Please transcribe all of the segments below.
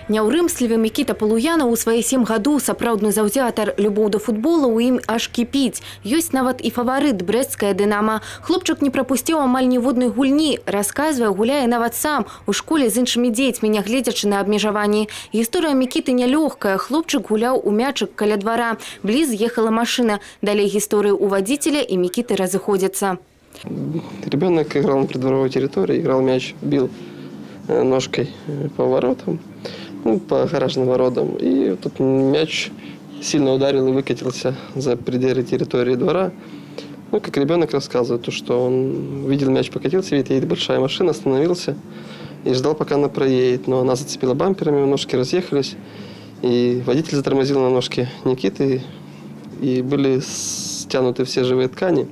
Няўрымслівы Мікіта Палуянаў у свае 7 гадоў сапраўдны заўзятар. Любоў да футбола ў ім аж кіпіць. Ёсць нават і фаварыт брэсцкая «Дынама». Хлопчык не прапусціў амаль ніводнай гульні. Расказвае, гуляе нават сам у школе з іншымі дзецьмі, нягледзячы на абмежаванні. Гісторыя Мікіты нялёгкая. Хлопчык гуляў у мячык каля двара. Бліз ехала машына. Далей гісторыі у вадзіцеля і Мікіты разыходзяцца. Ребенок играл на придворовой территории, играл мяч, бил ножкой по воротам, по гаражным воротам. И тут мяч сильно ударил и выкатился за пределы территории двора. Как ребенок рассказывает, то, что он видел мяч, покатился, видит, едет большая машина, остановился и ждал, пока она проедет. Но она зацепила бамперами, ножки разъехались, и водитель затормозил на ножке Никиты, и были стянуты все живые ткани.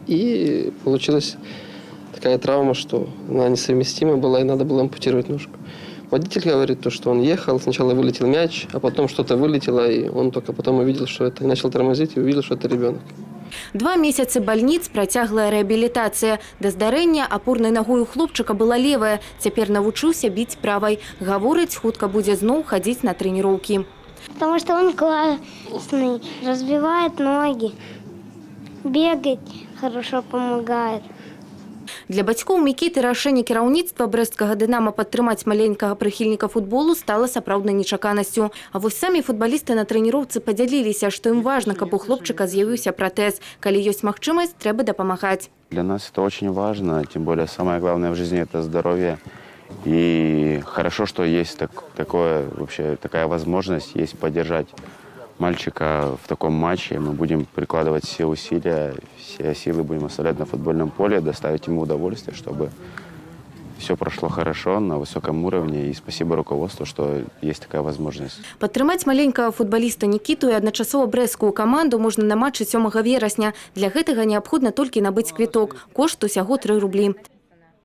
И получилась такая травма, что она несовместима была, и надо было ампутировать ножку. Водитель говорит, что он ехал, сначала вылетел мяч, а потом что-то вылетело, и он только потом увидел, что это, и начал тормозить, и увидел, что это ребенок. 2 месяцы больниц, працяглая рэабілітацыя. Да здарэння апорнай нагой у хлопчыка была левая. Цяпер навучыўся біць правай. Гаворыць, хутка будзе зноў хадзіць на трэніроўкі. Потому что он классный, разбивает ноги, бегать хорошо помогает. Для бацькоў Мікіты рашэнне кіраўніцтва брэсцкага «Дынама» падтрымаць маленькага прыхільніка футболу стала сапраўднай нечаканасцю. А вось самі футбалісты на трэніроўцы падзяліліся, што ім важна, каб у хлопчыка з'явіўся пратэз. Калі ёсць магчымасць, трэба дапамагаць. Для нас это очень важно, тем более самое главное в жизни – это здоровье. И хорошо, что есть такая возможность, есть поддержать мальчика в таком матче. Мы будем прикладывать все усилия, все силы будем оставлять на футбольном поле, доставить ему удовольствие, чтобы все прошло хорошо, на высоком уровне. И спасибо руководству, что есть такая возможность. Падтрымаць маленькага футбаліста Нікіту і адначасова брэсцкую каманду можна на матчы 7 верасня. Для гэтага неабходна толькі набыць квіток. Кошт усяго 3 рублі.